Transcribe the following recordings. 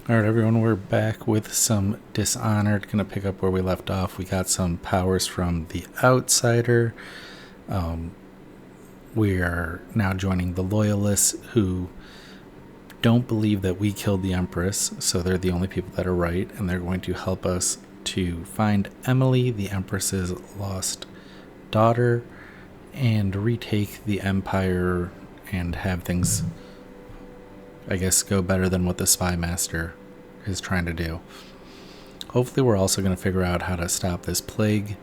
Alright, everyone, we're back with some Dishonored. Gonna pick up where we left off. We got some powers from the Outsider. We are now joining the Loyalists, who don't believe that we killed the Empress, so they're the only people that are right, and they're going to help us to find Emily, the Empress's lost daughter, and retake the Empire and have things, I guess, go better than what the Spy Master is trying to do. Hopefully we're also going to figure out how to stop this plague.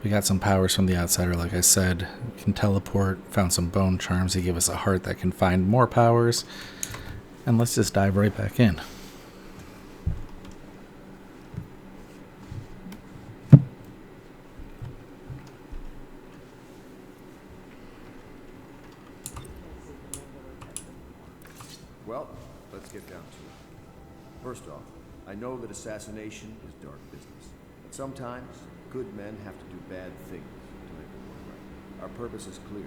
We got some powers from the Outsider, like I said. We can teleport, found some bone charms to give us a heart that can find more powers. And let's just dive right back in. Well, let's get down to it. First off, I know that assassination is dark business, but sometimes good men have to do bad things to make the world right. Our purpose is clear.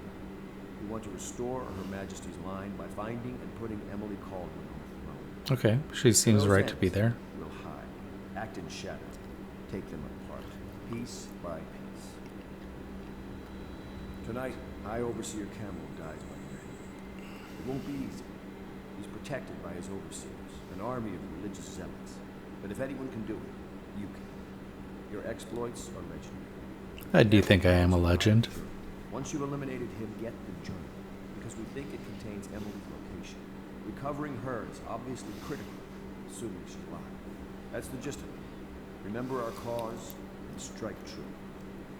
We want to restore Her Majesty's line by finding and putting Emily Caldwell on the throne. Okay, she seems right to be there. We'll hide, act in shadow, take them apart, piece by piece. Tonight, High Overseer Campbell dies by day. It won't be easy. He's protected by his overseers, an army of religious zealots. But if anyone can do it, you can. Your exploits are legendary. I do think I am a legend. Once you've eliminated him, get the journal, because we think it contains Emily's location. Recovering her is obviously critical, assuming she's alive. That's the gist of it. Remember our cause and strike true.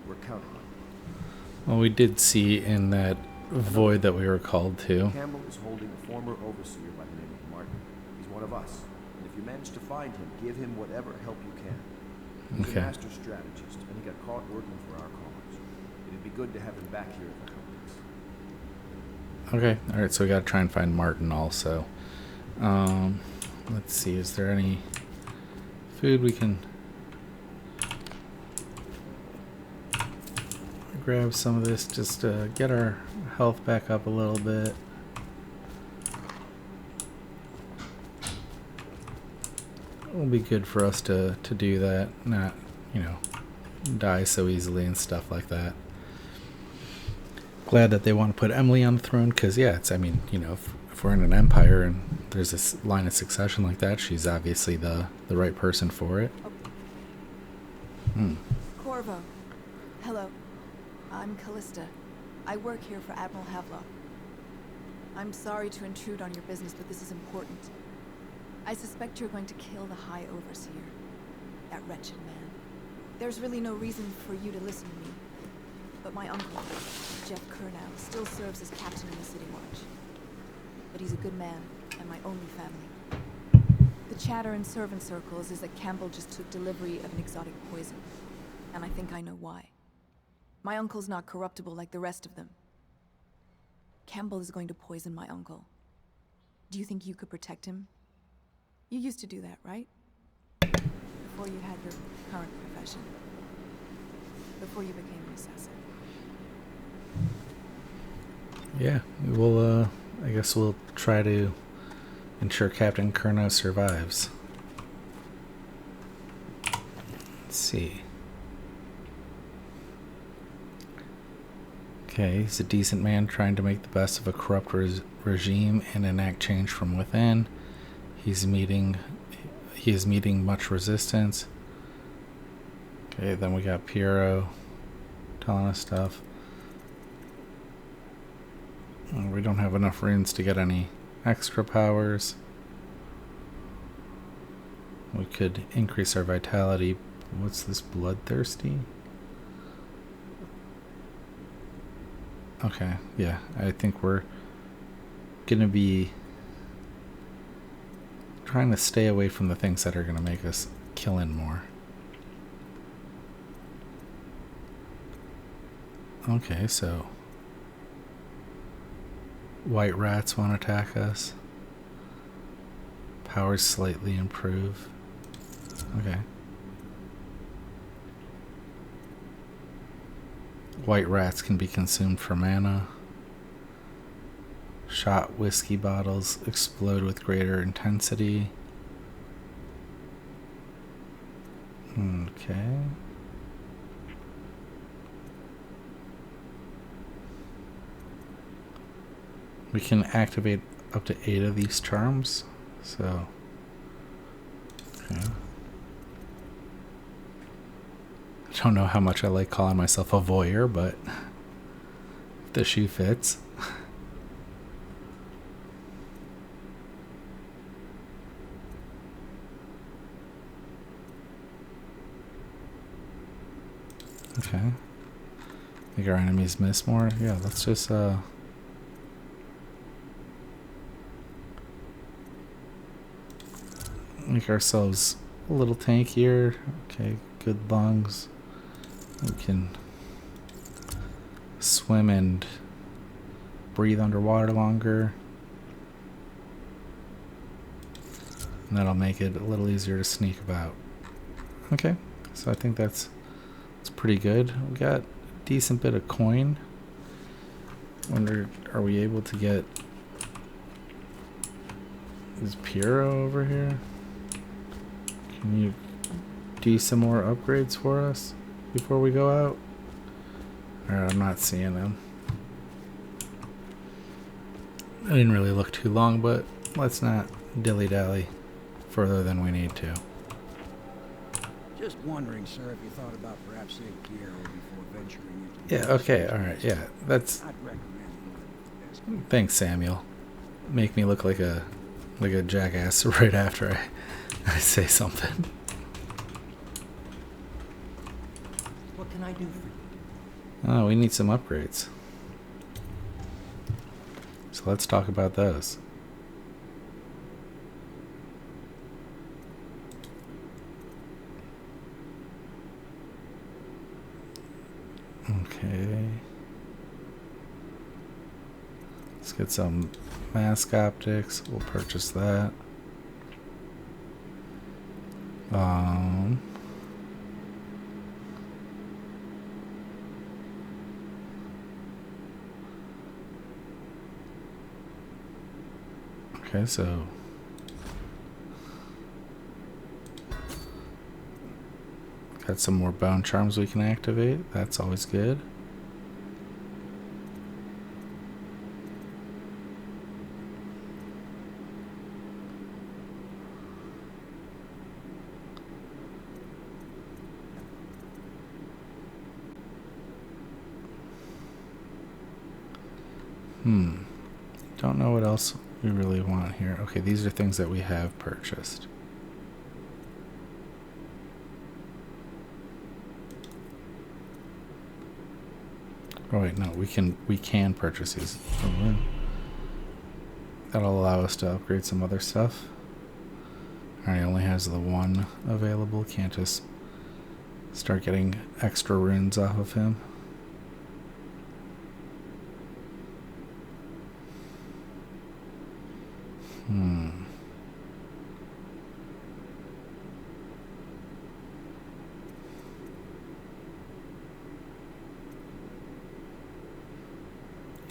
We're counting on you. Well, we did see in that void that we were called to. Campbell is holding a former overseer by the name of Martin. He's one of us. And if you manage to find him, give him whatever help you can. He's a master strategist, and he got caught working for our cause. It'd be good to have him back here to help us. Okay, alright, so we gotta try and find Martin also. Let's see, is there any food we can grab? Some of this just to get our health back up a little bit. It'll be good for us to do that, not, die so easily and stuff like that. Glad that they want to put Emily on the throne, because, yeah, if we're in an empire and there's this line of succession like that, she's obviously the right person for it. Corvo. Hello. I'm Callista. I work here for Admiral Havelock. I'm sorry to intrude on your business, but this is important. I suspect you're going to kill the High Overseer. That wretched man. There's really no reason for you to listen to me. But my uncle, Jeff Kurnow, still serves as captain in the City Watch. But he's a good man, and my only family. The chatter in servant circles is that Campbell just took delivery of an exotic poison. And I think I know why. My uncle's not corruptible like the rest of them. Campbell is going to poison my uncle. Do you think you could protect him? You used to do that, right? Before you had your current profession. Before you became an assassin. Yeah, I guess we'll try to ensure Captain Kurnow survives. Let's see. Okay, he's a decent man trying to make the best of a corrupt regime and enact change from within. He is meeting much resistance. Okay, then we got Piero telling us stuff. We don't have enough runes to get any extra powers. We could increase our vitality. What's this, bloodthirsty? Okay, yeah, I think we're gonna be trying to stay away from the things that are gonna make us kill in more. Okay, so white rats want to attack us. Powers slightly improve. Okay. White rats can be consumed for mana. Shot whiskey bottles explode with greater intensity. Okay. We can activate up to 8 of these charms, so okay. I don't know how much I like calling myself a voyeur, but if the shoe fits. Okay. Make our enemies miss more. Yeah, let's just make ourselves a little tankier. Okay, good lungs. We can swim and breathe underwater longer. And that'll make it a little easier to sneak about. Okay, so I think that's pretty good. We got a decent bit of coin. Wonder, are we able to get... Is Piero over here? Can you do some more upgrades for us before we go out? Alright, I'm not seeing them. I didn't really look too long, but let's not dilly-dally further than we need to. Just wondering, sir, if you thought about perhaps seeing Piero before venturing into... Yeah, okay, alright, yeah, that's... I'd recommend you look. Thanks, Samuel. Make me look like a jackass right after I say something. What can I do for you? Oh, we need some upgrades. So let's talk about those. Okay. Let's get some mask optics. We'll purchase that. Okay, so got some more bone charms we can activate. That's always good. Don't know what else we really want here. Okay, these are things that we have purchased. Oh wait, no, we can purchase these. That'll allow us to upgrade some other stuff. Alright, only has the one available. Can't just start getting extra runes off of him.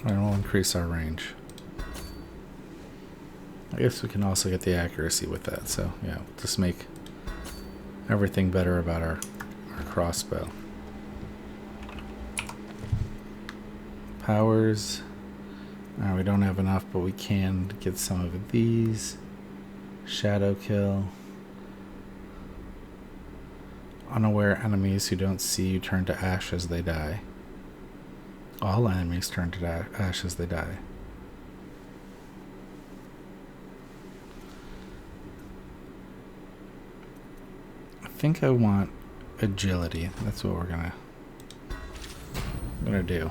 And we'll increase our range. I guess we can also get the accuracy with that, so yeah, just make everything better about our crossbow. Powers. We don't have enough, but we can get some of these. Shadow kill. Unaware enemies who don't see you turn to ash as they die. All enemies turn to ash as they die. I think I want agility. That's what we're gonna do.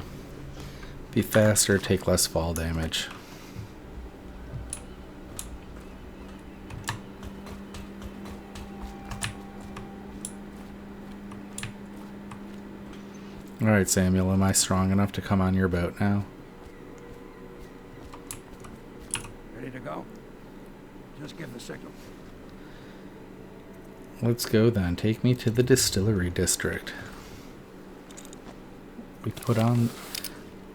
Be faster, take less fall damage. Alright, Samuel, am I strong enough to come on your boat now? Ready to go? Just give the signal. Let's go then. Take me to the distillery district. We put on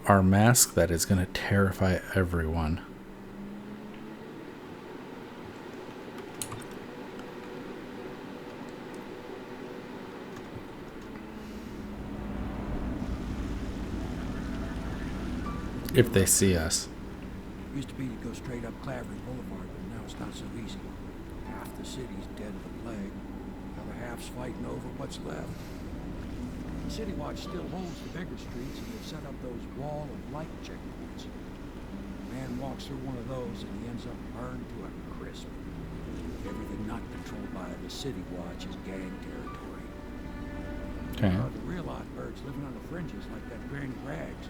our mask that is going to terrify everyone. if they see us. Used to be to go straight up Clavering Boulevard, but now it's not so easy. Half the city's dead of the plague. The other half's fighting over what's left. City Watch still holds the bigger streets, and they've set up those wall of light checkpoints. A man walks through one of those, and he ends up burned to a crisp. Everything not controlled by the City Watch is gang territory. Okay. The real odd birds living on the fringes, like that Granny Rags.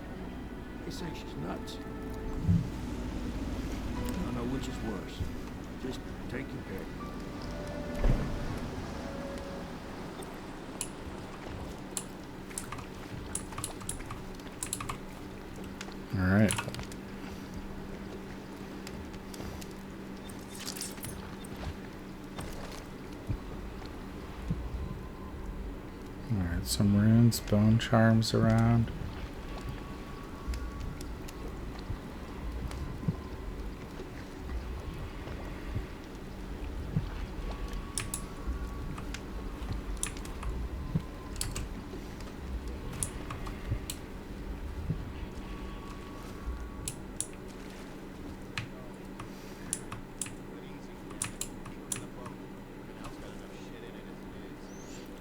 They say she's nuts. I don't know which is worse. Just take your pick. All right. All right, some runes, bone charms around.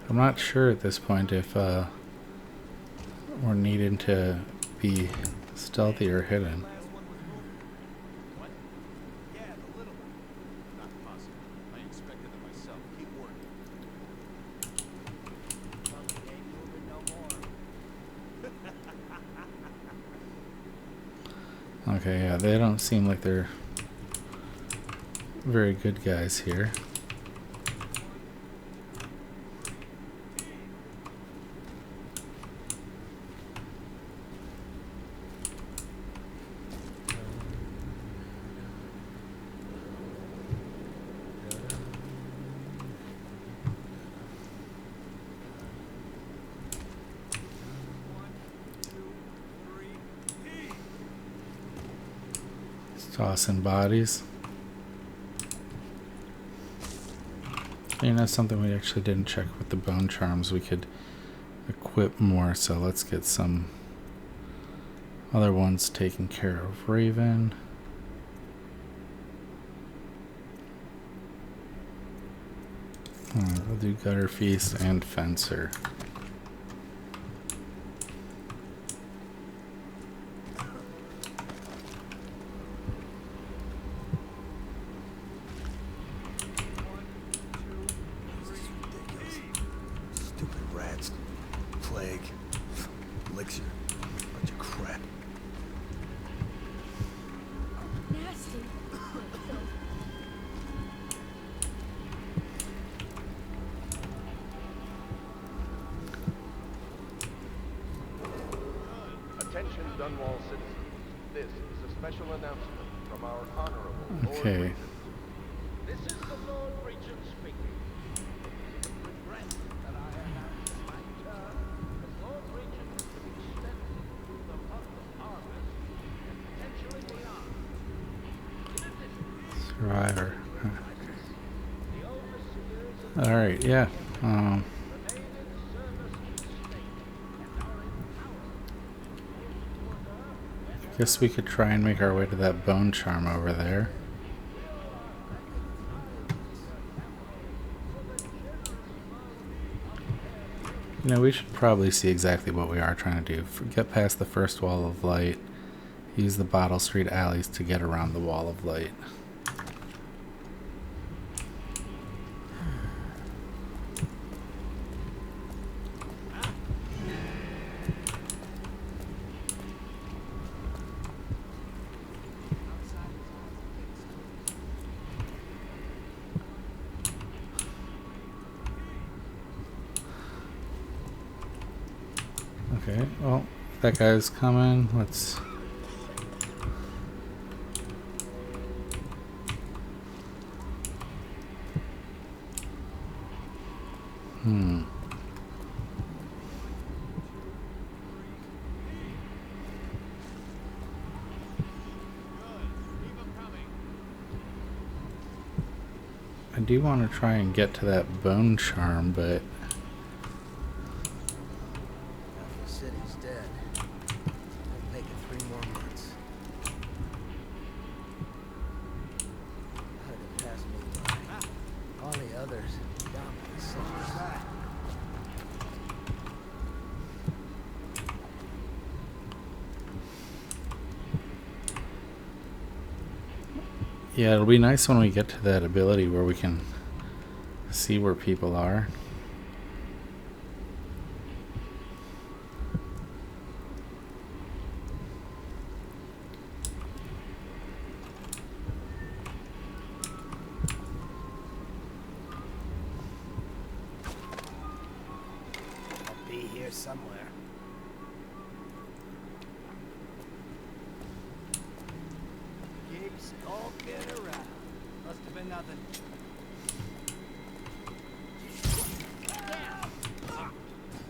I'm not sure at this point if we're needing to be stealthy or hidden. Okay, yeah, they don't seem like they're very good guys here. Tossing bodies. You know, something we actually didn't check with the bone charms. We could equip more, so let's get some other ones taken care of. Raven. We'll do Gutter Feast and Fencer. Okay. This is the Lord Regent speaking. Regret that I have acted my turn as Lord Regent to be extended through the month of harvest and potentially beyond. In addition, Survivor. the overseers of Alright, yeah. remain in service to the state and are empowered to order Guess we could try and make our way to that bone charm over there. You know, we should probably see exactly what we are trying to do. Get past the first wall of light. Use the Bottle Street alleys to get around the wall of light. Okay, well, that guy's coming. Let's... I do want to try and get to that bone charm, but... The city's dead. Won't make it 3 more months. others down to the same side. Yeah, it'll be nice when we get to that ability where we can see where people are. I'll be here somewhere. Keep skulking around. Must have been nothing.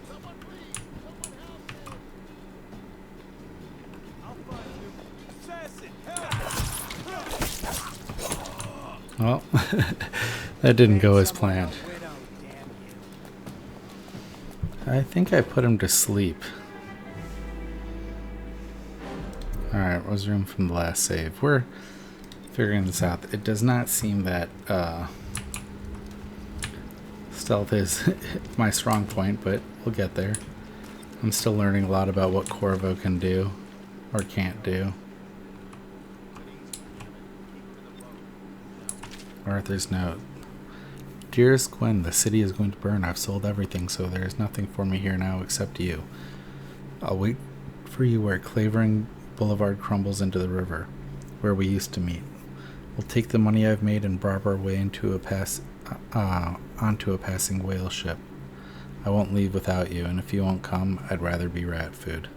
Someone please! Someone help me! I'll find you. Assassin, help! Well, that didn't go as planned. Widow, damn you. I think I put him to sleep. Alright, was room from the last save. We're figuring this out. It does not seem that stealth is my strong point, but we'll get there. I'm still learning a lot about what Corvo can do or can't do. Arthur's note. Dearest Gwen, the city is going to burn. I've sold everything, so there is nothing for me here now except you. I'll wait for you where Clavering Boulevard crumbles into the river, where we used to meet. We'll take the money I've made and barb our way into onto a passing whale ship. I won't leave without you, and if you won't come, I'd rather be rat food.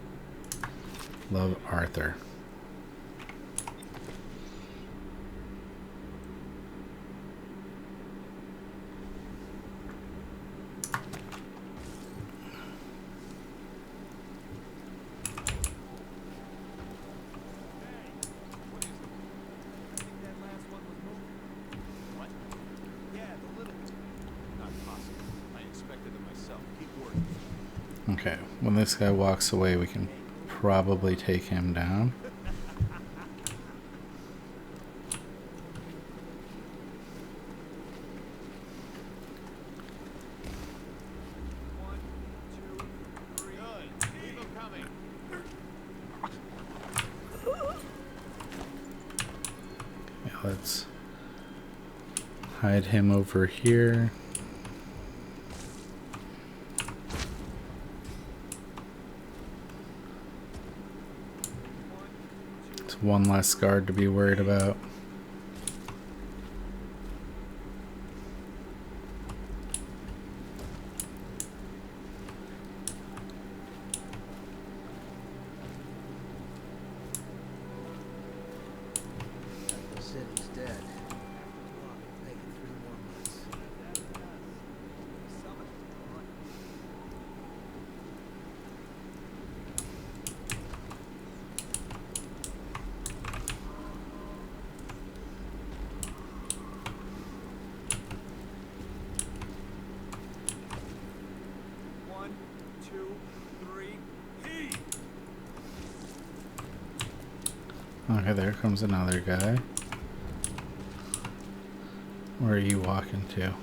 Love, Arthur. Okay, when this guy walks away, we can probably take him down. Yeah, let's hide him over here. One less guard to be worried about. The city's dead. Make it 3 more months. Okay, there comes another guy. Where are you walking to?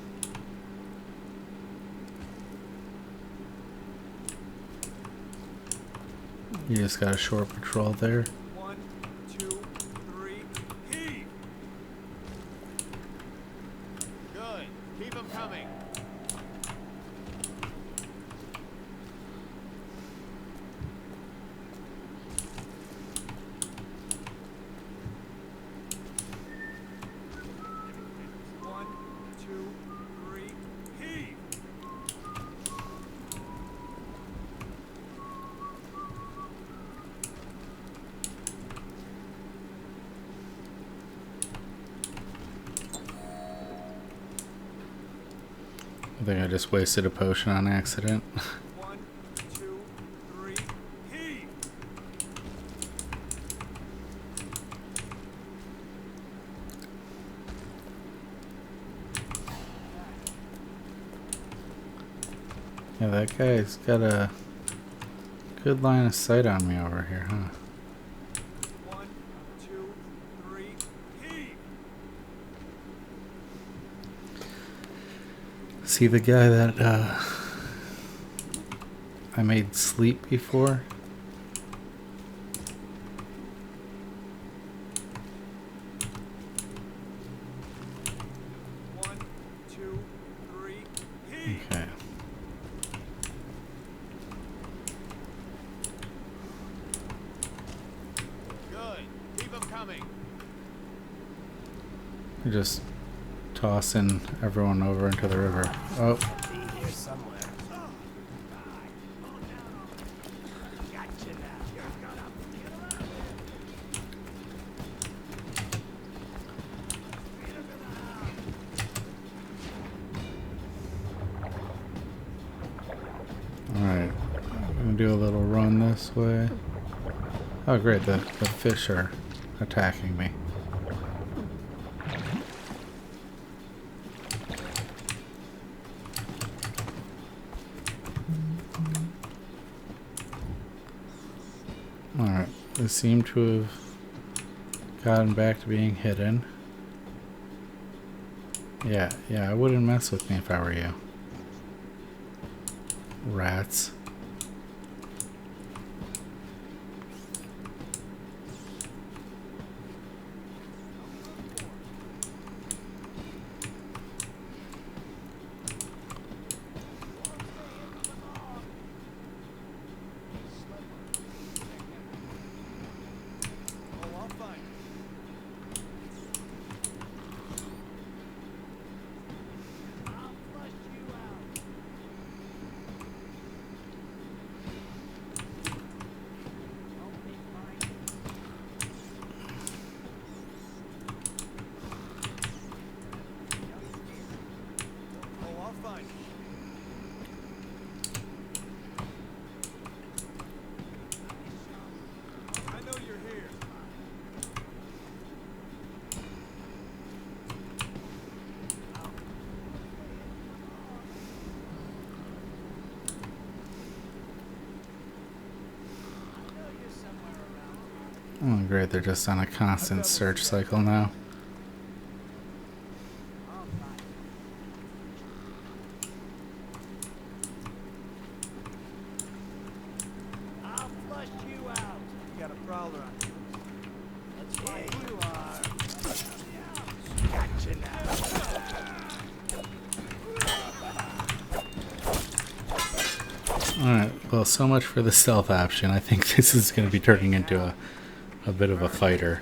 You just got a short patrol there. 1, 2, 3, heave! Good. Keep them coming. One, two, three, heave! I think I just wasted a potion on accident. 1, 2, 3, heave! Yeah, that guy's got a good line of sight on me over here, huh? 1, 2, 3, heave! See the guy that I made sleep before? One, two, three. Okay. Good. Keep them coming. You're just tossing everyone over into the river. Oh, Be here somewhere. Gotcha now. You're gonna get around alright. I'm gonna do a little run this way. Oh great, the fish are attacking me. Alright, they seem to have gotten back to being hidden. Yeah, I wouldn't mess with me if I were you. Rats. Oh, I'll find it. I'll flush you out. Don't be mine. Oh, I'll find it. I know you're here. Oh great, they're just on a constant search cycle now. I'll flush you out. You got a prowler on you. That's right, you are. Gotcha now. Alright, well, so much for the stealth option. I think this is going to be turning into a bit of a fighter.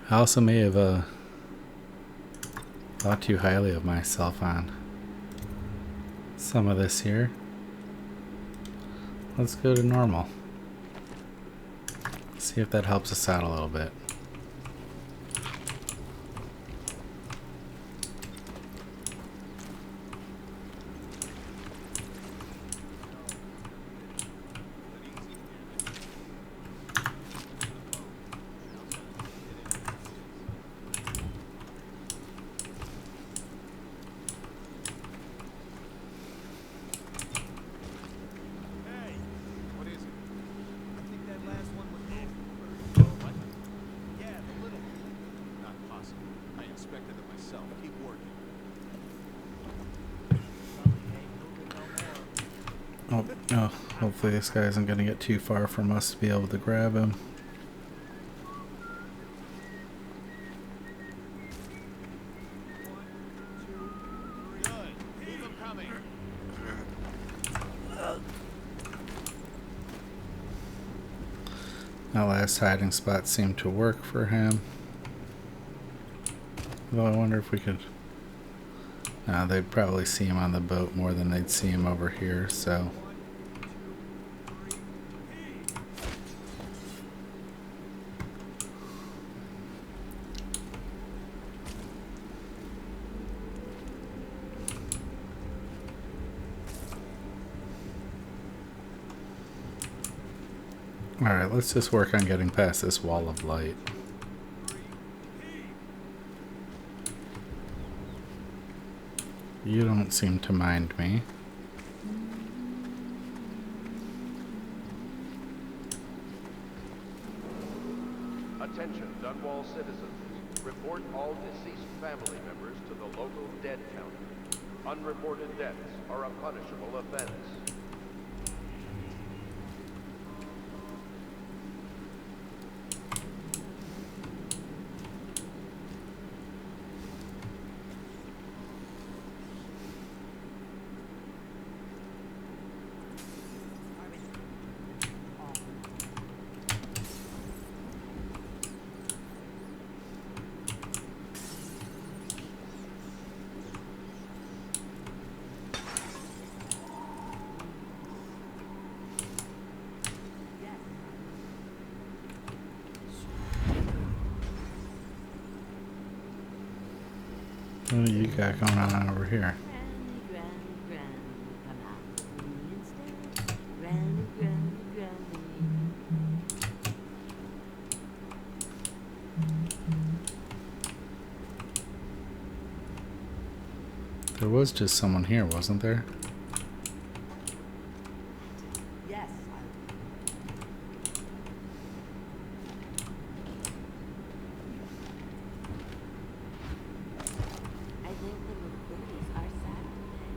I also may have thought too highly of myself on some of this here. Let's go to normal. See if that helps us out a little bit. Hey, what is it? I think that last one was what? Yeah, the little one. Not possible. I inspected it myself. Keep working. Oh, no. Hopefully this guy isn't going to get too far from us to be able to grab him. Good. Keep them coming. That last hiding spot seemed to work for him. Though I wonder if we could... they'd probably see him on the boat more than they'd see him over here, so... Alright, let's just work on getting past this wall of light. You don't seem to mind me. Attention, Dunwall citizens. Report all deceased family members to the local dead counter. Unreported deaths are a punishable offense. What do you got going on over here? There was just someone here, wasn't there? Yes. I think the recruiters are sad today.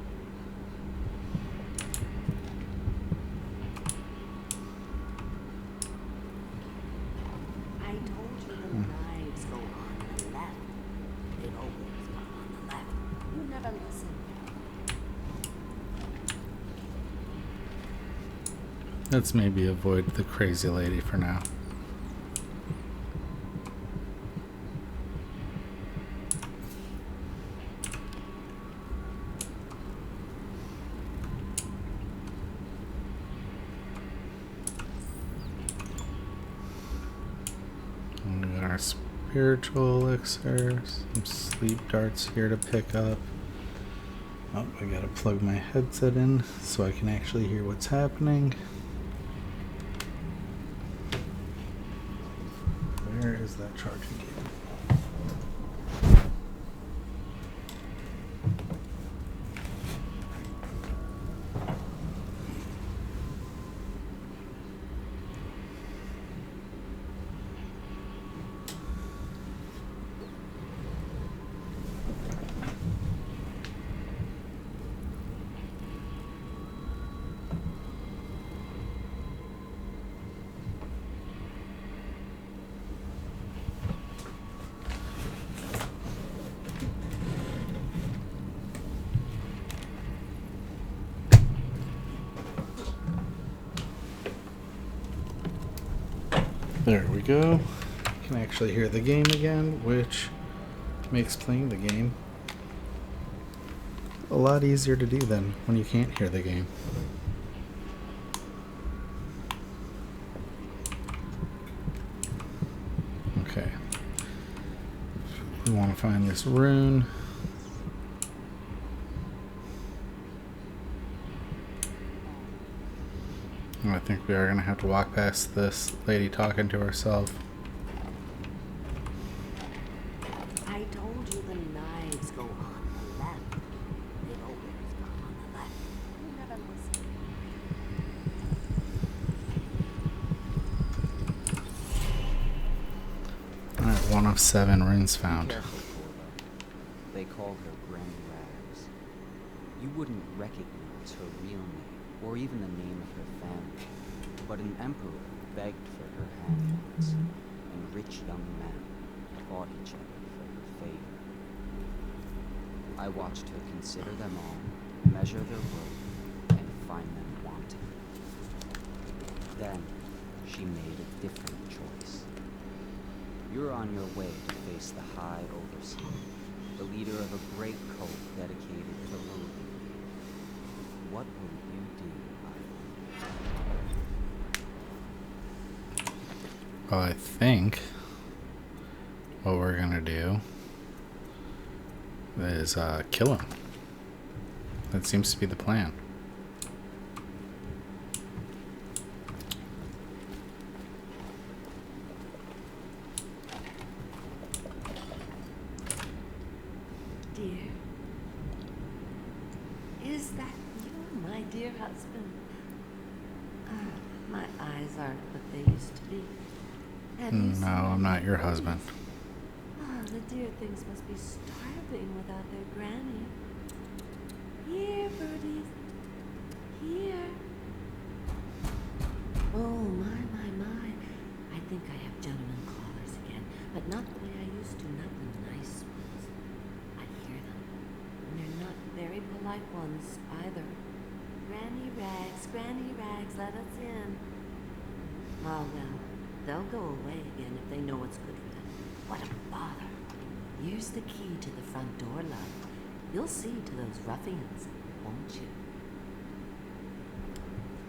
I told you the knives go on the left. They always go on the left. You never listen. Let's maybe avoid the crazy lady for now. And we got our spiritual elixirs, some sleep darts here to pick up. Oh, I gotta plug my headset in so I can actually hear what's happening. Where is that charging cable? There we go. Can actually hear the game again, which makes playing the game a lot easier to do than when you can't hear the game. Okay. We want to find this rune. I think we are going to have to walk past this lady talking to herself. I told you the knives go on the left. They always go on the left. You never listen. Alright, 1 of 7 runes Be found. careful, Corvo. They call her Granny Rags. You wouldn't recognize her real name, or even the name of her family. But an emperor begged for her hand once, and rich young men fought each other for her favor. I watched her consider them all, measure their worth, and find them wanting. Then, she made a different choice. You're on your way to face the High Overseer, the leader of a great cult dedicated to ruling. What will you do, I wonder? Well, I think what we're gonna do is kill him. That seems to be the plan. Dear, is that you, my dear husband? Ah, my eyes aren't what they used to be. Have you seen No, I'm any not your birdies? husband. Oh, the dear things must be starving without their granny. Here, birdies. Here. Oh, my. I think I have gentlemen callers again, but not the way I used to, not the nice ones. I hear them, and they're not very polite ones either. Granny Rags, let us in. Oh, well, they'll go away again if they know what's good for them. What a bother. Here's the key to the front door, love. You'll see to those ruffians, won't you?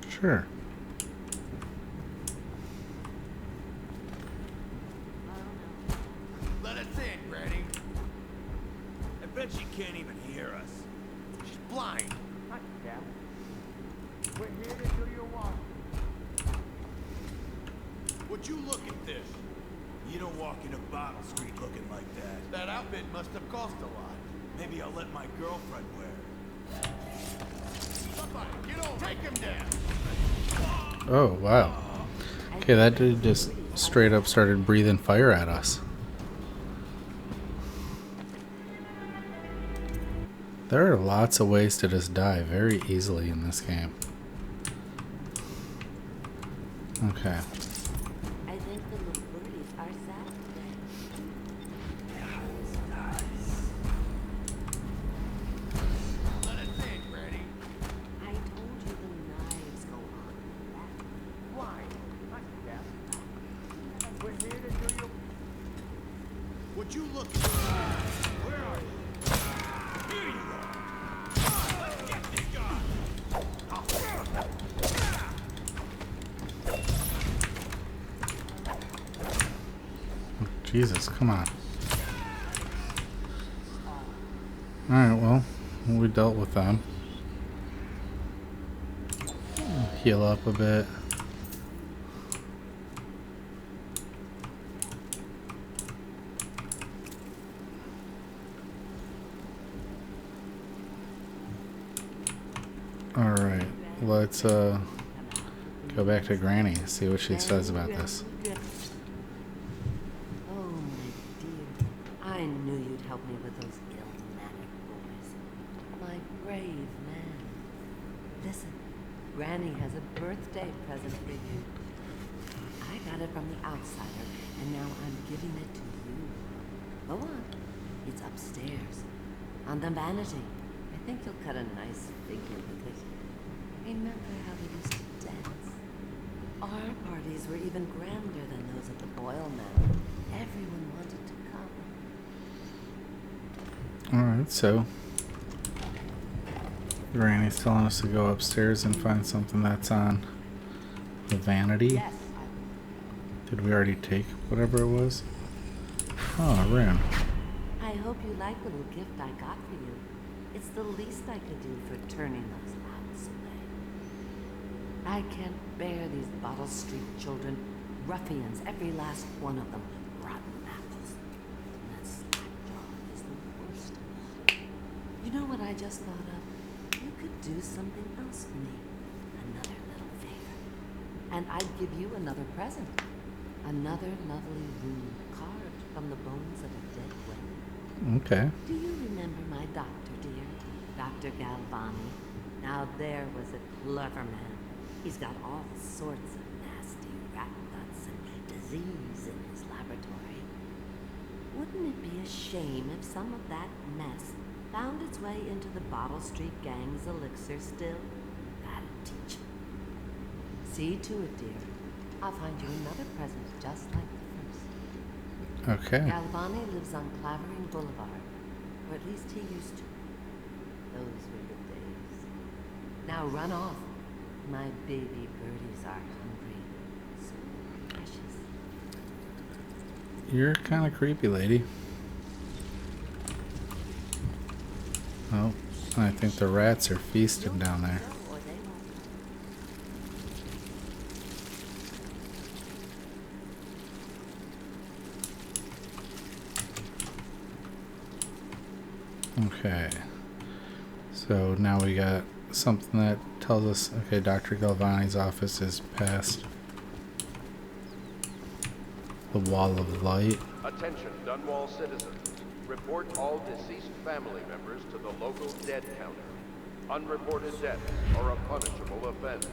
Sure. Let us in, Granny. I bet she can't even hear us. She's blind. Hi, Cap. We're here to do your walk. Would you look at this? You don't walk into Bottle Street looking like that. That outfit must have cost a lot. Maybe I'll let my girlfriend wear it. Somebody, get over! Take him down! Oh, wow. Okay, that dude just straight up started breathing fire at us. There are lots of ways to just die very easily in this game. Okay. I think the little birdies are sad today. Let us in, Granny. I told you the knives go on the left. Why? Hi, Cap. We're here to do your... Would you look at Where are you? Here you are. Let's get this guy. Jesus, come on. Alright, well, we dealt with them. Heal up a bit. Alright, let's go back to Granny, see what she says about this. Oh, my dear. I knew you'd help me with those ill-mannered boys. My brave man. Listen, Granny has a birthday present for you. I got it from the outsider, and now I'm giving it to you. Go on. It's upstairs. On the vanity. I think you'll cut a nice figure with it. Remember how we used to dance? Our parties were even grander than those at the Boyle Manor. Everyone wanted to come. Alright, so Granny's telling us to go upstairs and find something that's on the vanity. Yes, Did we already take whatever it was? Oh, a rune. I hope you like the little gift I got for you. It's the least I could do for turning those louts away. I can't bear these Bottle Street children. Ruffians, every last one of them. Rotten apples. And that slackjaw is the worst. You know what I just thought of? You could do something else for me. Another little favor. And I'd give you another present. Another lovely rune carved from the bones of a dead whale. Okay. Do you remember my doctor, dear? Dr. Galvani. Now there was a clever man. He's got all sorts of nasty rat guts and disease in his laboratory. Wouldn't it be a shame if some of that mess found its way into the Bottle Street gang's elixir still? That'd teach him. See to it, dear. I'll find you another present just like the first. Okay. Galvani lives on Clavering Boulevard, or at least he used to. Those were the days. Now run off. My baby birdies are hungry. So precious. You're kind of creepy, lady. Oh, I think the rats are feasting down there. Or they won't. Okay. So now we got something that tells us, okay, Dr. Galvani's office is past. The wall of light. Attention, Dunwall citizens. Report all deceased family members to the local dead counter. Unreported deaths are a punishable offense.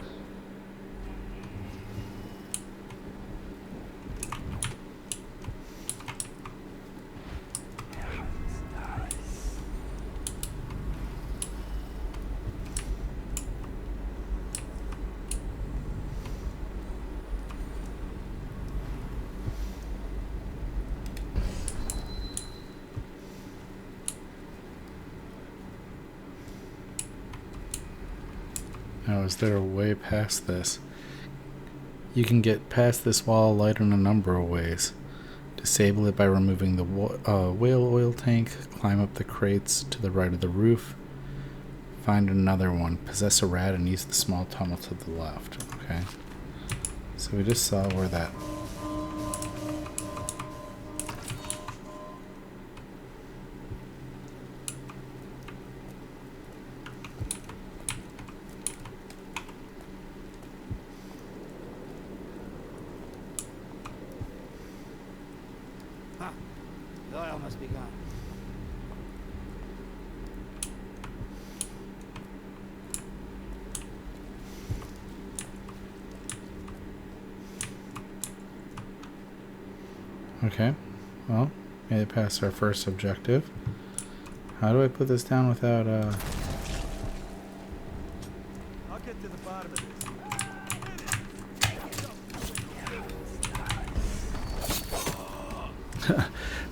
Now, is there a way past this? You can get past this wall of light in a number of ways. Disable it by removing the whale oil tank, climb up the crates to the right of the roof, find another one, possess a rat, and use the small tunnel to the left. Okay. So we just saw where that... The oil must be gone. Okay. Well, made it past our first objective. How do I put this down without, I'll get to the bottom of this.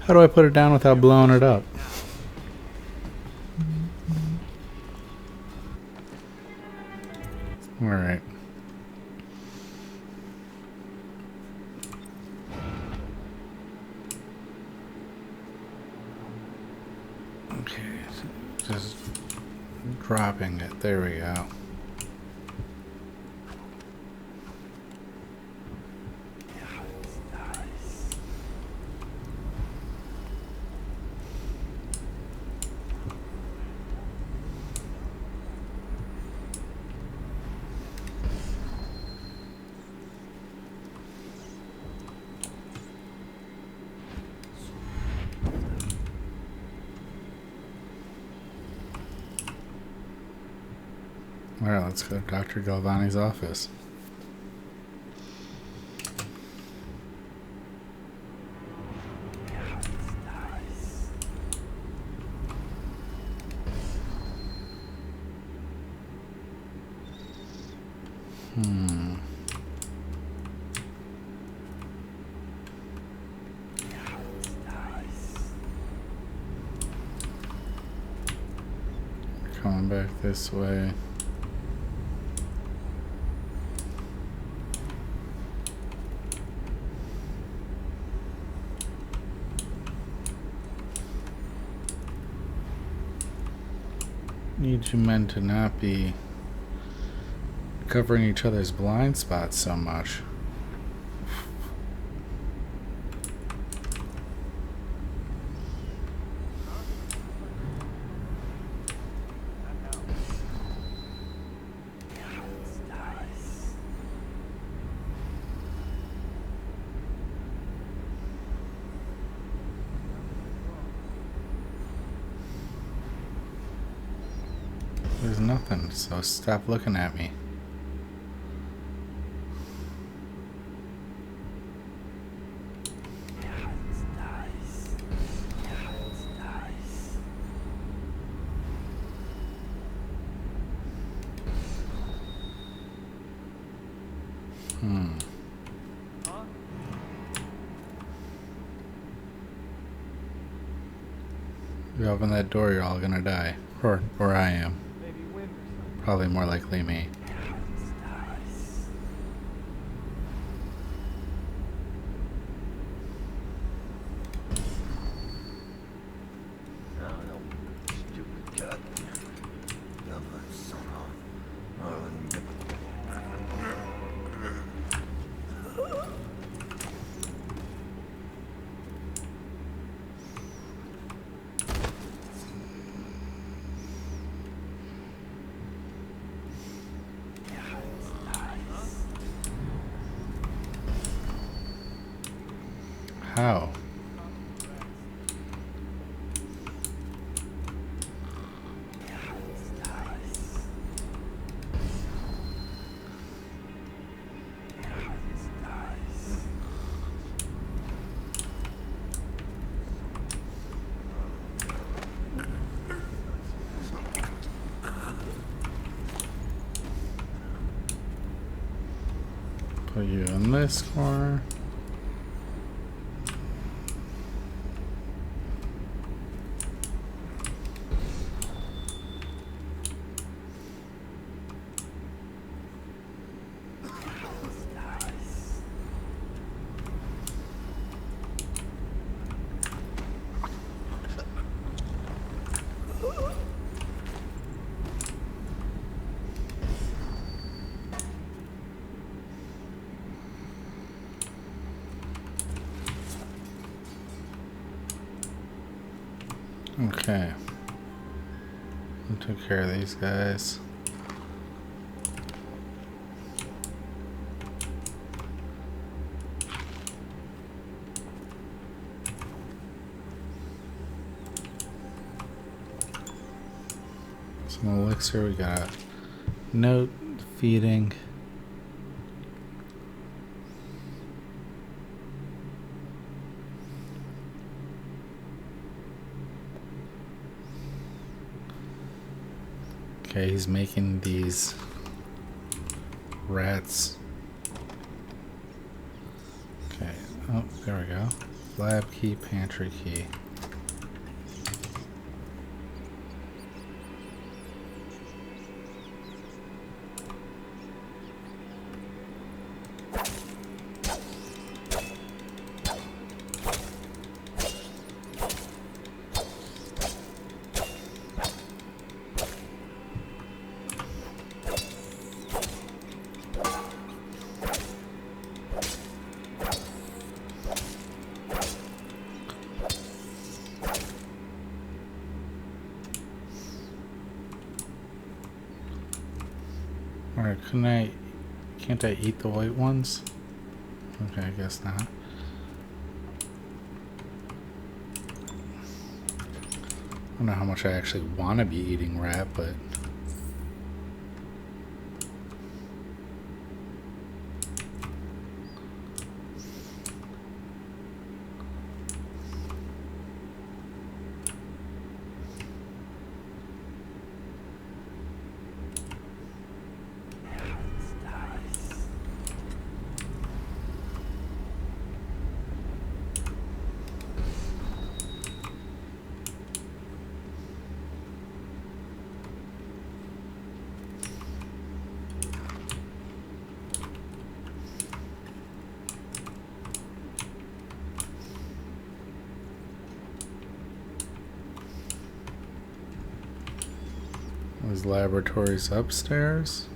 How do I put it down without blowing it up? Alright. Okay, so just dropping it. There we go. Alright, let's go to Dr. Galvani's office. Coming back this way. Need you men to not be covering each other's blind spots so much. There's nothing, so stop looking at me. You open that door, you're all gonna die. Or I am. Probably more likely me. How? Put you in this corner. Okay. I took care of these guys. Some elixir, we got a note, feeding. Okay, he's making these rats. Okay, oh, there we go. Lab key, pantry key. Or can't I eat the white ones? Okay, I guess not. I don't know how much I actually want to be eating rat, but those laboratories upstairs.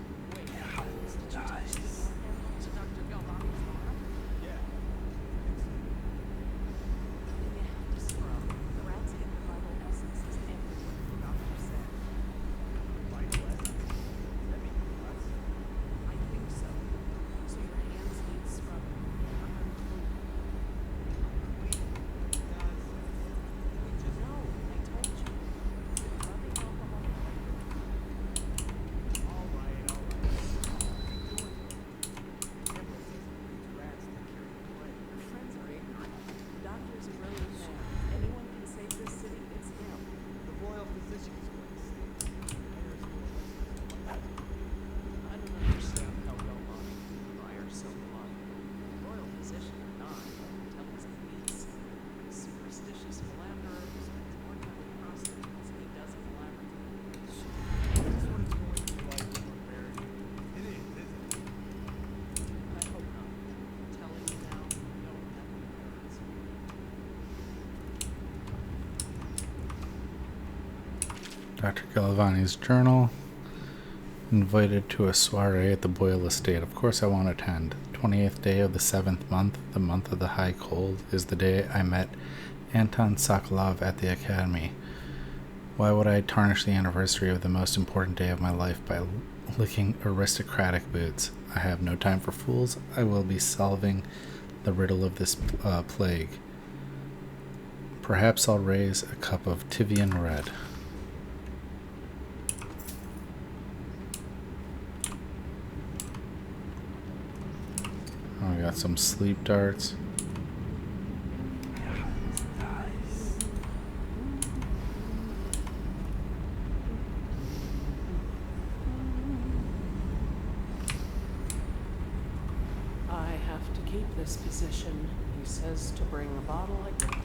Dr. Galavani's journal. Invited to a soiree at the Boyle estate. Of course I won't attend. 28th day of the 7th month, the month of the high cold, is the day I met Anton Sokolov at the academy. Why would I tarnish the anniversary of the most important day of my life by licking aristocratic boots? I have no time for fools. I will be solving the riddle of this plague. Perhaps I'll raise a cup of Tivian Red. Oh, we got some sleep darts. I have to keep this position. He says to bring a bottle like that.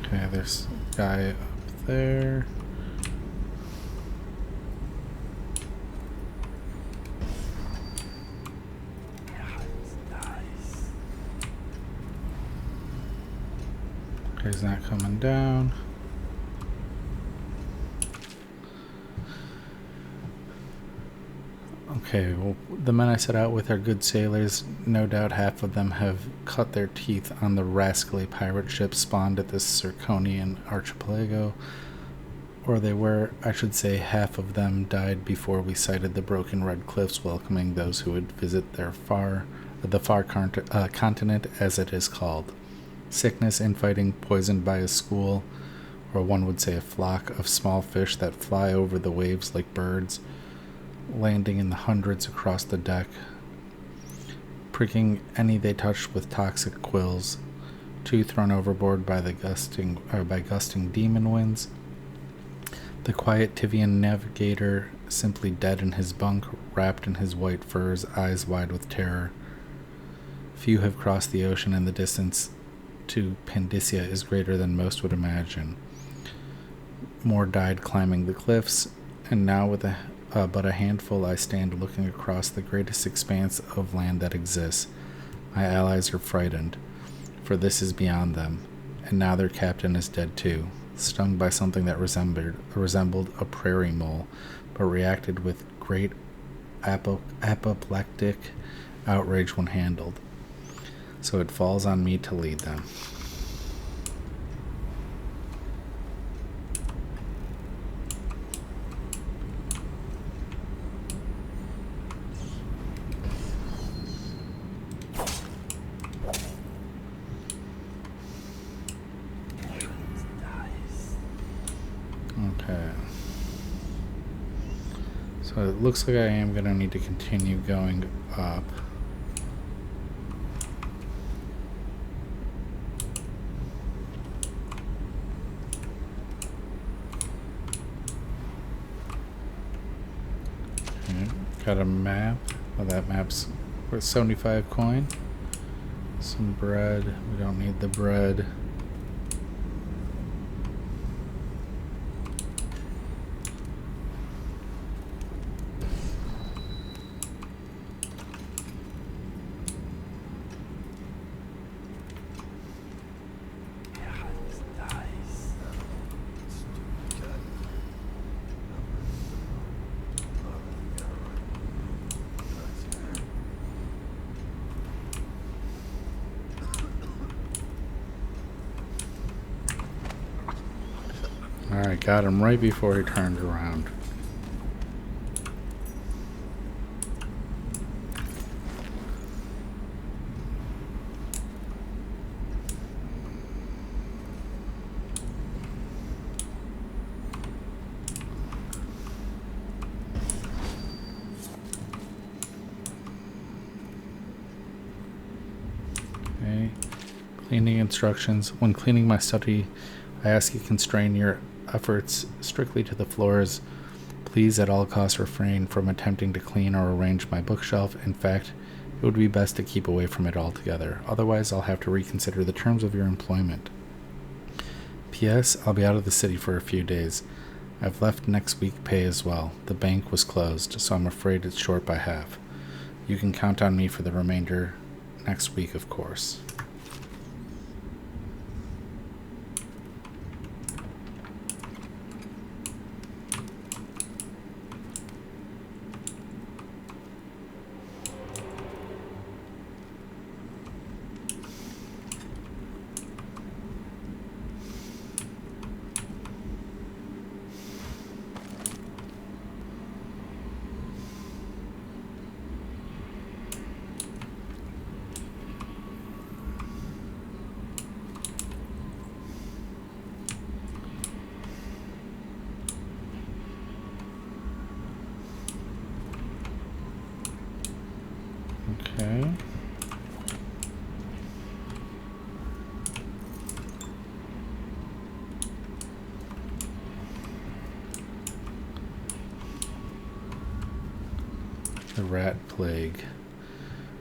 Okay, there's a guy up there. Okay, he's not coming down. Okay, well, the men I set out with are good sailors. No doubt half of them have cut their teeth on the rascally pirate ships spawned at this Circonian archipelago. Or they were, I should say, half of them died before we sighted the broken red cliffs welcoming those who would visit the far continent, as it is called. Sickness, infighting, poisoned by a school, or one would say a flock of small fish that fly over the waves like birds, landing in the hundreds across the deck, pricking any they touched with toxic quills, 2 thrown overboard by gusting demon winds. The quiet Tivian navigator simply dead in his bunk, wrapped in his white furs, eyes wide with terror. Few have crossed the ocean, and the distance to Pandysia is greater than most would imagine. More died climbing the cliffs, and now with but a handful I stand looking across the greatest expanse of land that exists. My allies are frightened, for this is beyond them, and now their captain is dead too, stung by something that resembled a prairie mole, but reacted with great apoplectic outrage when handled. So it falls on me to lead them. Okay. So it looks like I am going to need to continue going up. Okay. Got a map. Oh, that map's worth 75 coin. Some bread. We don't need the bread. Alright, got him right before he turned around. Okay. Cleaning instructions. When cleaning my study, I ask you constrain your efforts strictly to the floors. Please at all costs refrain from attempting to clean or arrange my bookshelf. In fact, it would be best to keep away from it altogether. Otherwise, I'll have to reconsider the terms of your employment. P.S. I'll be out of the city for a few days. I've left next week pay as well. The bank was closed, so I'm afraid it's short by half. You can count on me for the remainder next week, of course. The rat plague.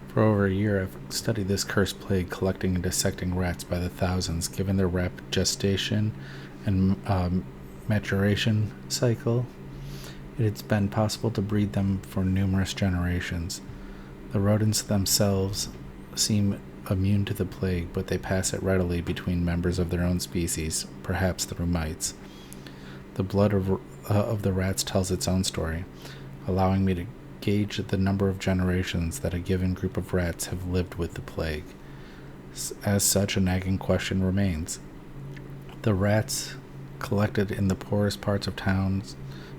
For over a year, I've studied this cursed plague, collecting and dissecting rats by the thousands. Given their rapid gestation and maturation cycle, it's been possible to breed them for numerous generations. The rodents themselves seem immune to the plague, but they pass it readily between members of their own species, perhaps through mites. The blood of the rats tells its own story, allowing me to gauge the number of generations that a given group of rats have lived with the plague. As such, a nagging question remains. The rats collected in the poorest parts of towns,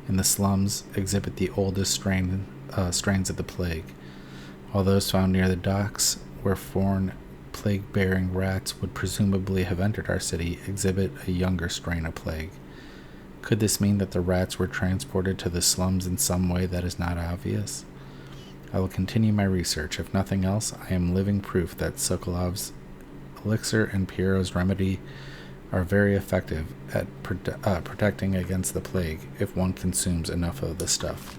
in the slums, exhibit the oldest strains of the plague, while those found near the docks, where foreign plague-bearing rats would presumably have entered our city, exhibit a younger strain of plague. Could this mean that the rats were transported to the slums in some way that is not obvious? I will continue my research. If nothing else, I am living proof that Sokolov's elixir and Piero's remedy are very effective at protecting against the plague if one consumes enough of the stuff.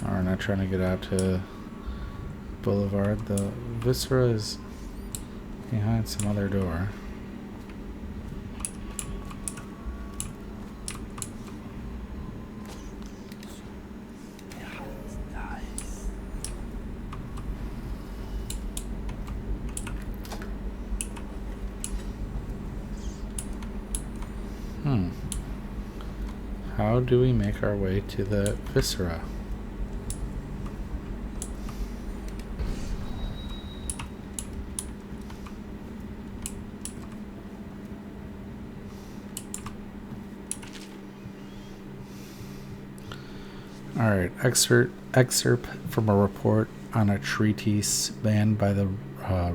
We're not trying to get out to Boulevard. The Viscera is behind some other door. How do we make our way to the Viscera? Alright, excerpt from a report on a treatise banned by the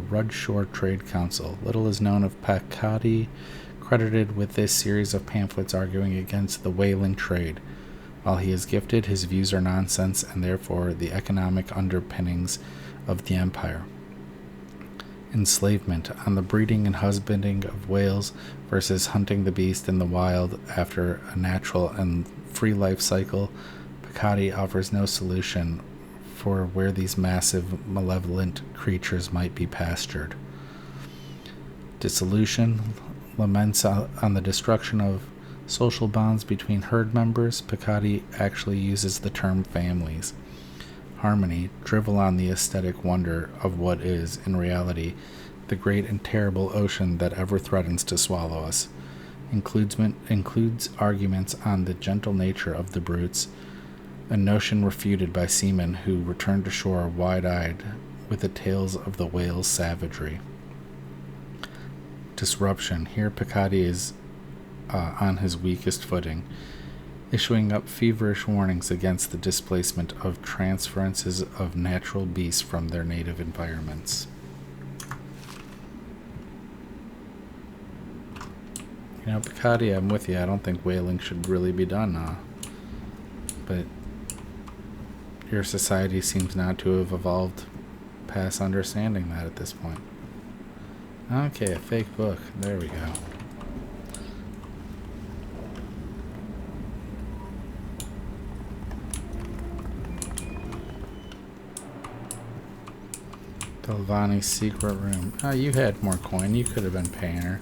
Rudshore Trade Council. Little is known of Pakati, credited with this series of pamphlets arguing against the whaling trade. While he is gifted, his views are nonsense and therefore the economic underpinnings of the empire. Enslavement, on the breeding and husbanding of whales versus hunting the beast in the wild after a natural and free life cycle, Pakati offers no solution for where these massive, malevolent creatures might be pastured. Dissolution, laments on the destruction of social bonds between herd members. Pakati actually uses the term families. Harmony, drivel on the aesthetic wonder of what is, in reality, the great and terrible ocean that ever threatens to swallow us. Includes arguments on the gentle nature of the brutes, a notion refuted by seamen who return to shore wide-eyed with the tales of the whale's savagery. Disruption. Here Pakati is on his weakest footing, issuing up feverish warnings against the displacement of transferences of natural beasts from their native environments. You know, Pakati, I'm with you. I don't think whaling should really be done, but your society seems not to have evolved past understanding that at this point. Okay, a fake book. There we go. Delvani's secret room. Oh, you had more coin. You could have been paying her.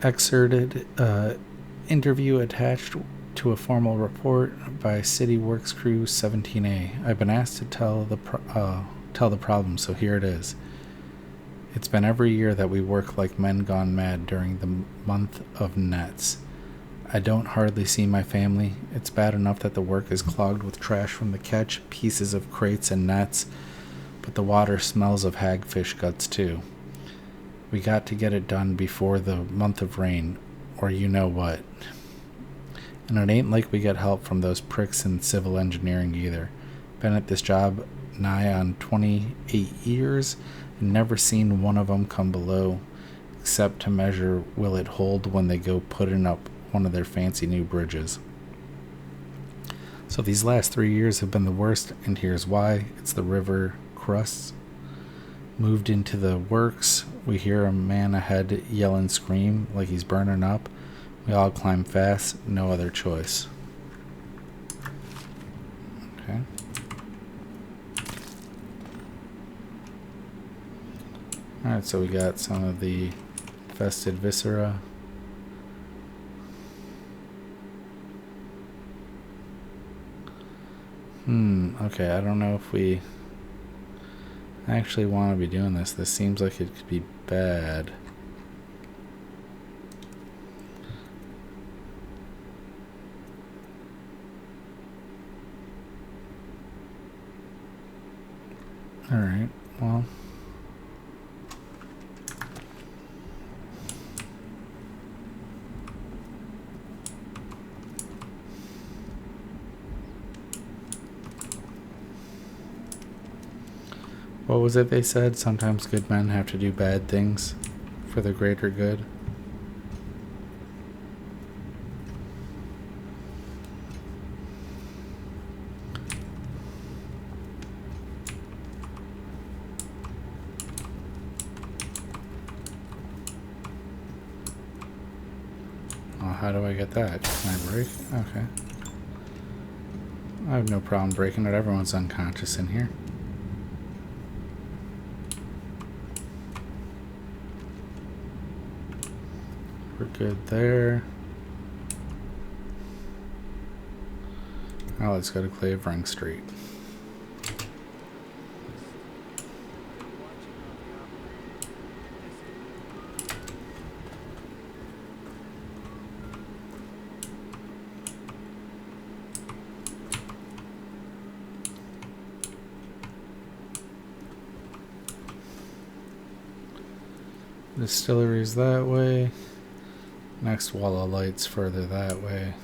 Excerpted interview attached to a formal report by City Works Crew 17A. I've been asked to tell the problem, so here it is. It's been every year that we work like men gone mad during the month of nets. I don't hardly see my family. It's bad enough that the work is clogged with trash from the catch, pieces of crates and nets, but the water smells of hagfish guts too. We got to get it done before the month of rain, or you know what. And it ain't like we get help from those pricks in civil engineering either. Been at this job nigh on 28 years and never seen one of them come below, except to measure will it hold when they go putting up one of their fancy new bridges. So these last 3 years have been the worst, and here's why. It's the river crusts. Moved into the works. We hear a man ahead yell and scream like he's burning up. We all climb fast. No other choice. Okay. Alright, so we got some of the infested viscera. Okay, I don't know if we actually want to be doing this. This seems like it could be bad. Alright, well. What was it they said? Sometimes good men have to do bad things for the greater good. Well, how do I get that? Can I break? Okay. I have no problem breaking it. Everyone's unconscious in here. We're good there. Now let's go to Clavering Street. Distillery's that way. Next wall of lights further that way.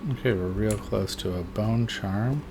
Okay, we're real close to a bone charm.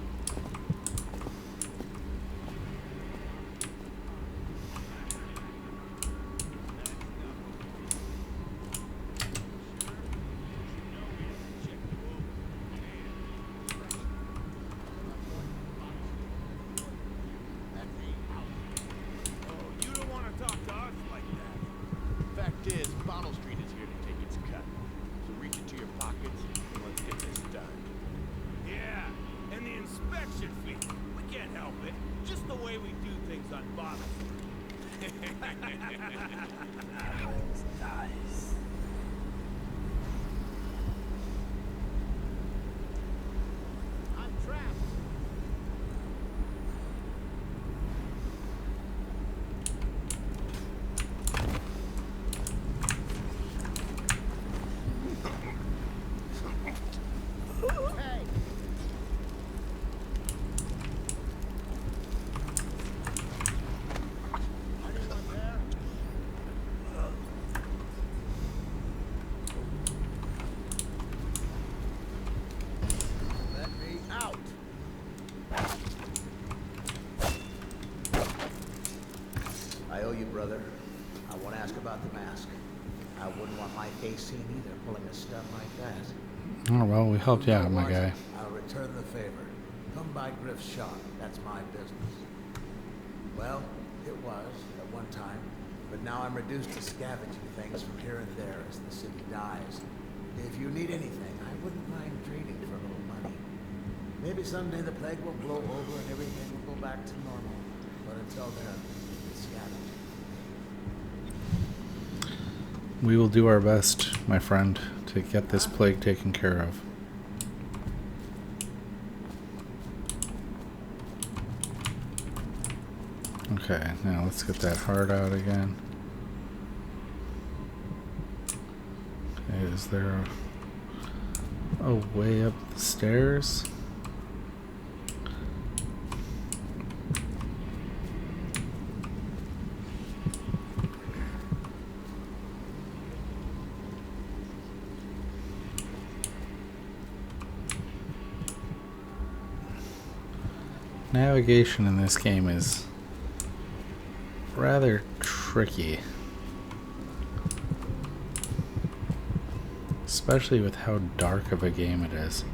I owe you, brother. I won't ask about the mask. I wouldn't want my face seen either, pulling a stunt like that. Oh, well, we helped you out, my guy. I'll return the favor. Come by Griff's shop. That's my business. Well, it was at one time, but now I'm reduced to scavenging things from here and there as the city dies. If you need anything, I wouldn't mind trading for a little money. Maybe someday the plague will blow over and everything will go back to normal. But until then, it's scavenging. We will do our best, my friend, to get this plague taken care of. Okay, now let's get that heart out again. Okay, is there a way up the stairs? Navigation in this game is rather tricky. Especially with how dark of a game it is.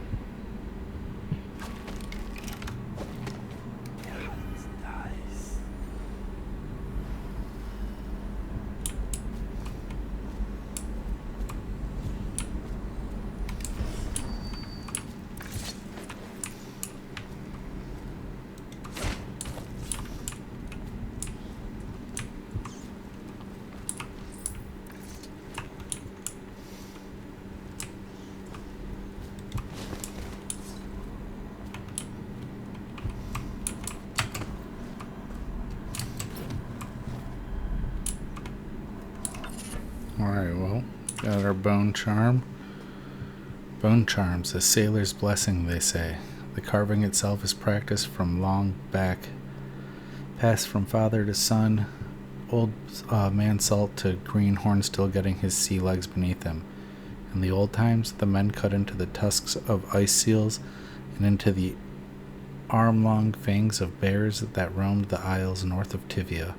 Alright, well, got our bone charm. Bone charms, a sailor's blessing, they say. The carving itself is practiced from long back, passed from father to son, old man Salt to Greenhorn still getting his sea legs beneath him. In the old times, the men cut into the tusks of ice seals and into the arm-long fangs of bears that roamed the isles north of Tivia.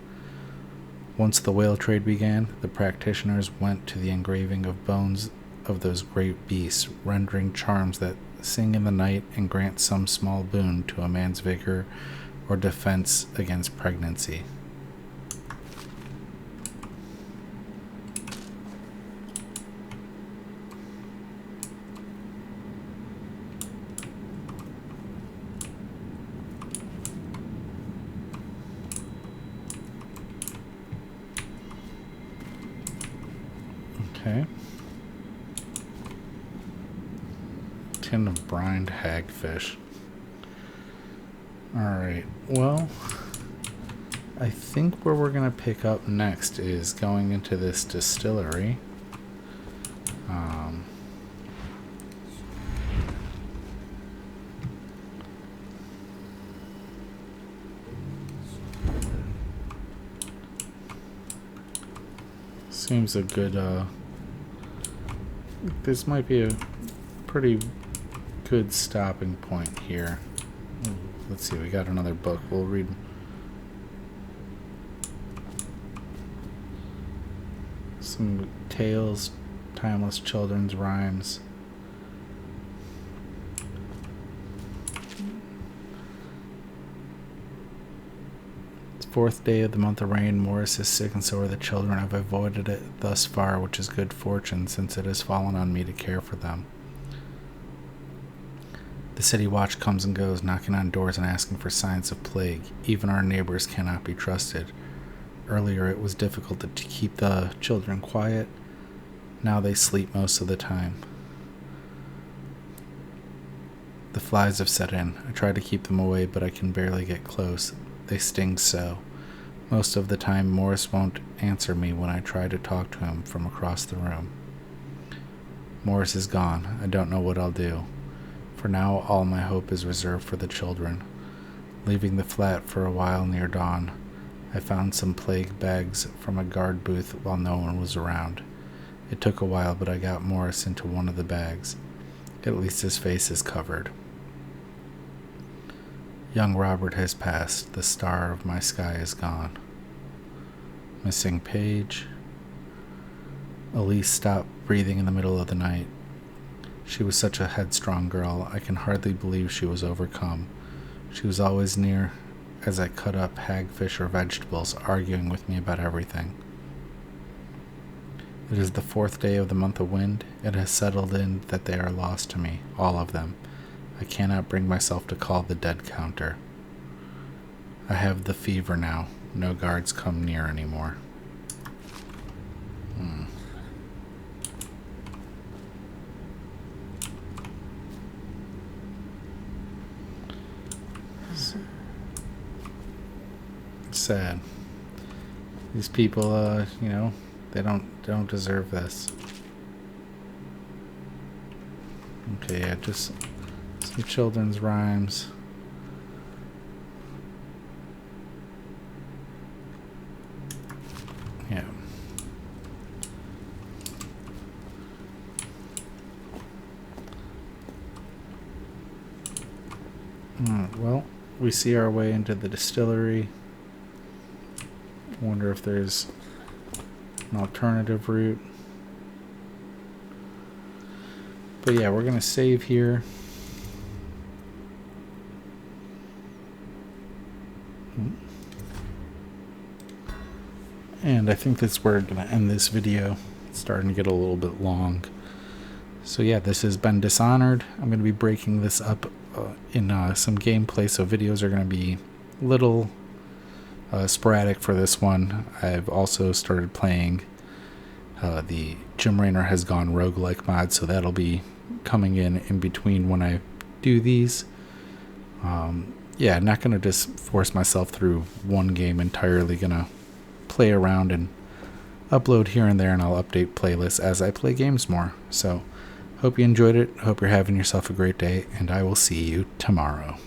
Once the whale trade began, the practitioners went to the engraving of bones of those great beasts, rendering charms that sing in the night and grant some small boon to a man's vigor or defense against pregnancy. Okay. Tin of brined hagfish. Alright, well, I think where we're going to pick up next is going into this distillery. Seems a good, this might be a pretty good stopping point here. Let's see, we got another book. We'll read. Some tales, timeless children's rhymes. It's 4th day of the month of rain. Morris is sick and so are the children. I've avoided it thus far, which is good fortune, since it has fallen on me to care for them. The city watch comes and goes, knocking on doors and asking for signs of plague. Even our neighbors cannot be trusted. Earlier it was difficult to keep the children quiet. Now they sleep most of the time. The flies have set in. I try to keep them away, but I can barely get close. They sting so. Most of the time Morris won't answer me when I try to talk to him from across the room. Morris is gone. I don't know what I'll do. For now, all my hope is reserved for the children. Leaving the flat for a while near dawn, I found some plague bags from a guard booth while no one was around. It took a while, but I got Morris into one of the bags. At least his face is covered. Young Robert has passed. The star of my sky is gone. Missing page. Elise stopped breathing in the middle of the night. She was such a headstrong girl, I can hardly believe she was overcome. She was always near as I cut up hagfish or vegetables, arguing with me about everything. It is the 4th day of the month of wind. It has settled in that they are lost to me, all of them. I cannot bring myself to call the dead counter. I have the fever now. No guards come near anymore. Sad. These people, they don't deserve this. Okay, yeah, just some children's rhymes. Yeah. Well, we see our way into the distillery. Wonder if there's an alternative route. But yeah, we're gonna save here. And I think that's where we're gonna end this video. It's starting to get a little bit long. So yeah, this has been Dishonored. I'm gonna be breaking this up in some gameplay, so videos are gonna be little sporadic for this one. I've also started playing the Jim Raynor Has Gone roguelike mod, so that'll be coming in between when I do these. Yeah, not gonna just force myself through one game entirely. Gonna play around and upload here and there, and I'll update playlists as I play games more. So hope you enjoyed it. Hope you're having yourself a great day, and I will see you tomorrow.